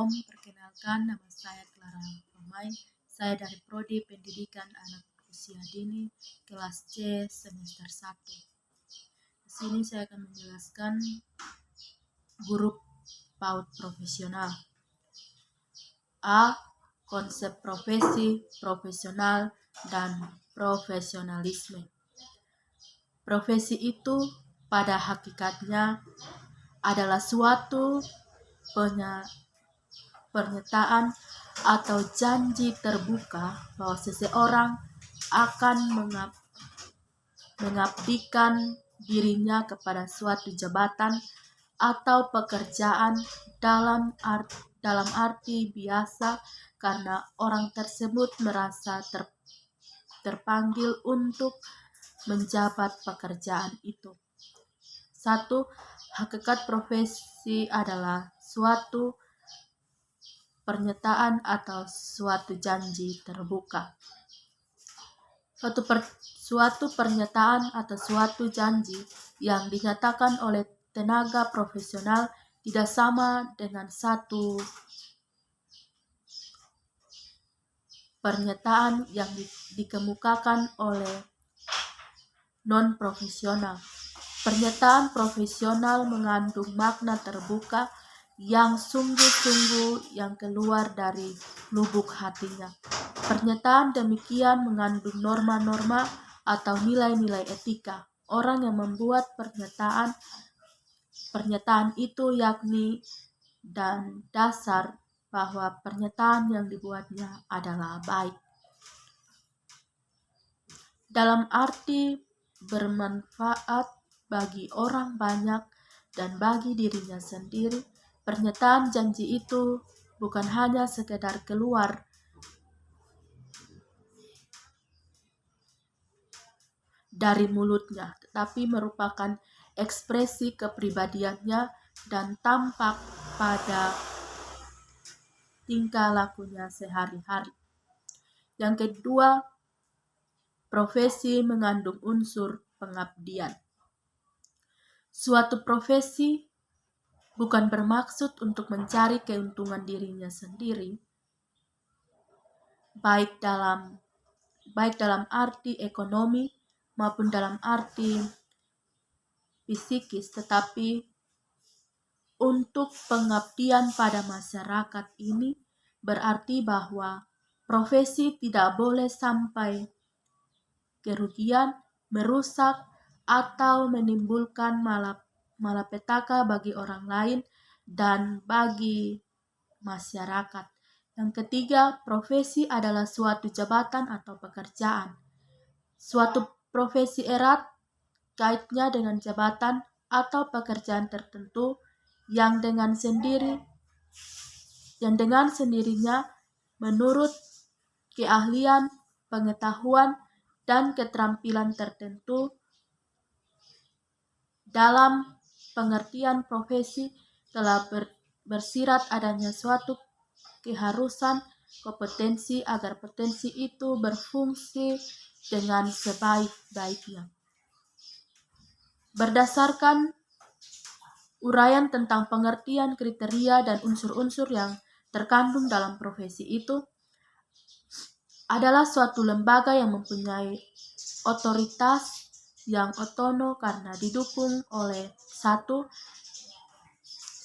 Assalamualaikum, perkenalkan nama saya Clara Pamai. Saya dari Prodi Pendidikan Anak Usia Dini, kelas C, semester 1. Di sini saya akan menjelaskan guru PAUD profesional. A. Konsep profesi, profesional, dan profesionalisme. Profesi itu pada hakikatnya adalah suatu pernyataan atau janji terbuka bahwa seseorang akan mengabdikan dirinya kepada suatu jabatan atau pekerjaan dalam arti biasa karena orang tersebut merasa terpanggil untuk menjabat pekerjaan itu. 1. Hakikat profesi adalah suatu pernyataan atau suatu janji terbuka. Suatu pernyataan atau suatu janji yang dinyatakan oleh tenaga profesional tidak sama dengan satu pernyataan yang dikemukakan oleh non-profesional. Pernyataan profesional mengandung makna terbuka yang sungguh-sungguh yang keluar dari lubuk hatinya. Pernyataan demikian mengandung norma-norma atau nilai-nilai etika. Orang yang membuat pernyataan itu yakni dan dasar bahwa pernyataan yang dibuatnya adalah baik. Dalam arti bermanfaat bagi orang banyak dan bagi dirinya sendiri, pernyataan janji itu bukan hanya sekedar keluar dari mulutnya, tetapi merupakan ekspresi kepribadiannya dan tampak pada tingkah lakunya sehari-hari. Yang kedua, profesi mengandung unsur pengabdian. Suatu profesi bukan bermaksud untuk mencari keuntungan dirinya sendiri, baik dalam arti ekonomi maupun dalam arti psikis, tetapi untuk pengabdian pada masyarakat ini berarti bahwa profesi tidak boleh sampai kerugian, merusak, atau menimbulkan malapetaka bagi orang lain dan bagi masyarakat. Yang ketiga, profesi adalah suatu jabatan atau pekerjaan. Suatu profesi erat kaitnya dengan jabatan atau pekerjaan tertentu yang dengan sendirinya menurut keahlian, pengetahuan, dan keterampilan tertentu. Dalam pengertian profesi telah bersirat adanya suatu keharusan kompetensi agar potensi itu berfungsi dengan sebaik-baiknya. Berdasarkan uraian tentang pengertian kriteria dan unsur-unsur yang terkandung dalam profesi itu adalah suatu lembaga yang mempunyai otoritas yang otonom karena didukung oleh 1.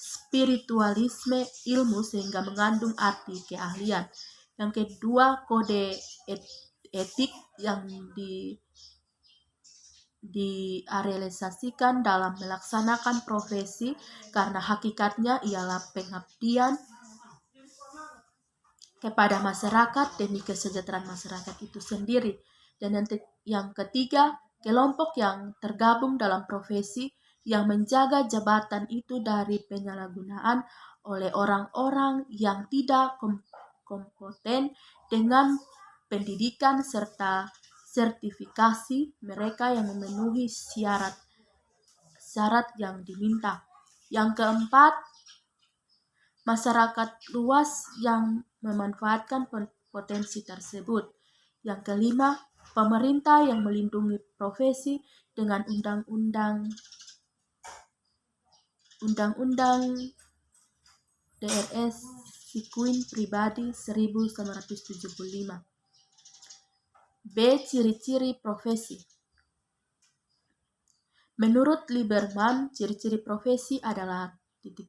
Spiritualisme ilmu sehingga mengandung arti keahlian. Yang kedua, kode etik yang direalisasikan dalam melaksanakan profesi karena hakikatnya ialah pengabdian kepada masyarakat demi kesejahteraan masyarakat itu sendiri. Dan yang ketiga, kelompok yang tergabung dalam profesi yang menjaga jabatan itu dari penyalahgunaan oleh orang-orang yang tidak kompeten dengan pendidikan serta sertifikasi mereka yang memenuhi syarat yang diminta. Yang keempat, masyarakat luas yang memanfaatkan potensi tersebut. Yang kelima, pemerintah yang melindungi profesi dengan undang-undang DRS Quinn pribadi 1975. B. Ciri-ciri profesi. Menurut Lieberman, ciri-ciri profesi adalah 21.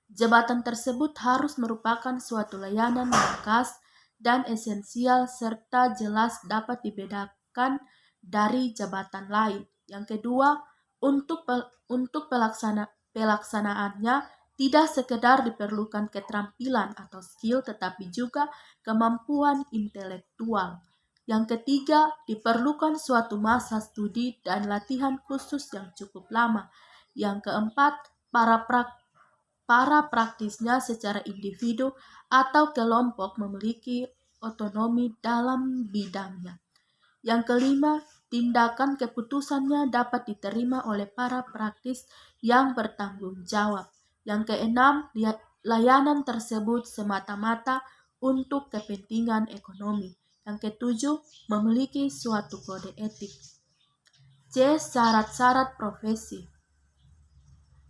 Jabatan tersebut harus merupakan suatu layanan yang khas dan esensial serta jelas dapat dibedakan dari jabatan lain. Yang kedua, untuk pelaksanaannya tidak sekedar diperlukan keterampilan atau skill tetapi juga kemampuan intelektual. Yang ketiga, diperlukan suatu masa studi dan latihan khusus yang cukup lama. Yang keempat, para praktisnya secara individu atau kelompok memiliki otonomi dalam bidangnya. Yang kelima, tindakan keputusannya dapat diterima oleh para praktis yang bertanggung jawab. Yang keenam, layanan tersebut semata-mata untuk kepentingan ekonomi. Yang ketujuh, memiliki suatu kode etik. C. Syarat-syarat profesi.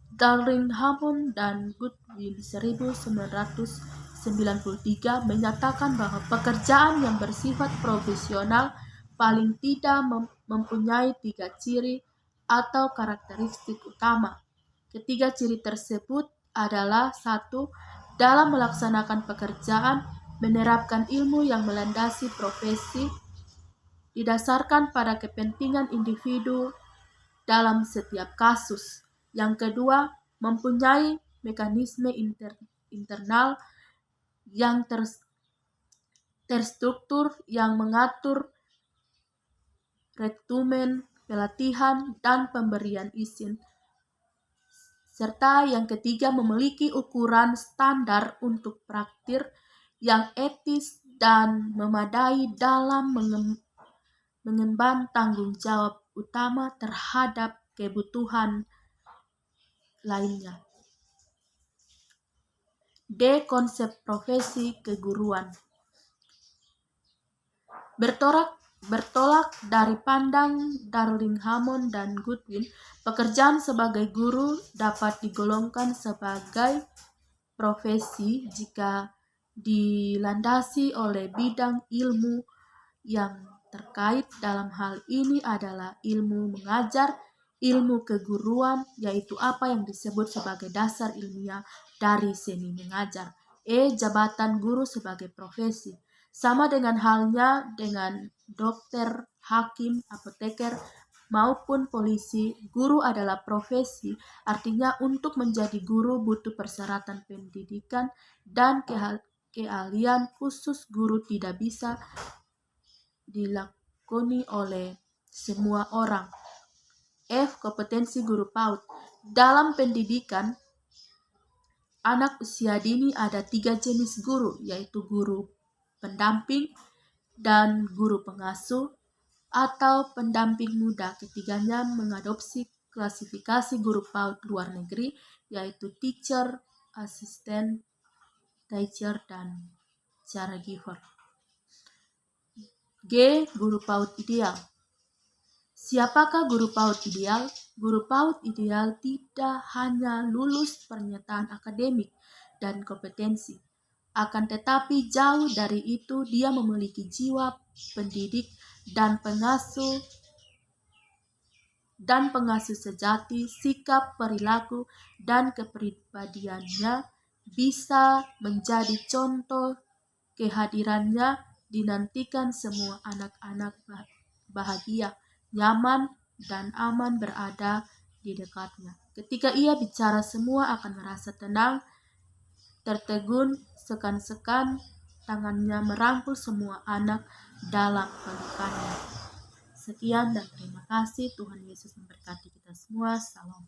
Darling Hammond dan Goodwin 1993 menyatakan bahwa pekerjaan yang bersifat profesional paling tidak mempunyai 3 ciri atau karakteristik utama. Ketiga ciri tersebut adalah 1. Dalam melaksanakan pekerjaan, menerapkan ilmu yang melandasi profesi didasarkan pada kepentingan individu dalam setiap kasus. Yang kedua, mempunyai mekanisme internal yang terstruktur yang mengatur rekrutmen, pelatihan, dan pemberian izin. Serta yang ketiga, memiliki ukuran standar untuk praktik yang etis dan memadai dalam mengemban tanggung jawab utama terhadap kebutuhan lainnya. D. Konsep profesi keguruan. Bertolak dari pandang Darling Hammond dan Goodwin, pekerjaan sebagai guru dapat digolongkan sebagai profesi jika dilandasi oleh bidang ilmu yang terkait. Dalam hal ini adalah ilmu mengajar, ilmu keguruan, yaitu apa yang disebut sebagai dasar ilmiah dari seni mengajar. E. Jabatan guru sebagai profesi. Sama dengan halnya dengan dokter, hakim, apoteker, maupun polisi, guru adalah profesi. Artinya untuk menjadi guru butuh persyaratan pendidikan dan keahlian khusus. Guru tidak bisa dilakoni oleh semua orang. F. Kompetensi guru PAUD. Dalam pendidikan anak usia dini ada 3 jenis guru, yaitu guru pendamping dan guru pengasuh atau pendamping muda. Ketiganya mengadopsi klasifikasi guru PAUD luar negeri, yaitu teacher, assistant, teacher, dan caregiver. G. Guru PAUD ideal. Siapakah guru PAUD ideal? Guru PAUD ideal tidak hanya lulus pernyataan akademik dan kompetensi, akan tetapi jauh dari itu dia memiliki jiwa pendidik dan pengasuh sejati. Sikap, perilaku, dan kepribadiannya bisa menjadi contoh. Kehadirannya dinantikan semua anak-anak bahagia, nyaman, dan aman berada di dekatnya. Ketika ia bicara, semua akan merasa tenang, tertegun, sekan-sekan tangannya merangkul semua anak dalam pelukannya. Sekian dan terima kasih. Tuhan Yesus memberkati kita semua. Salam.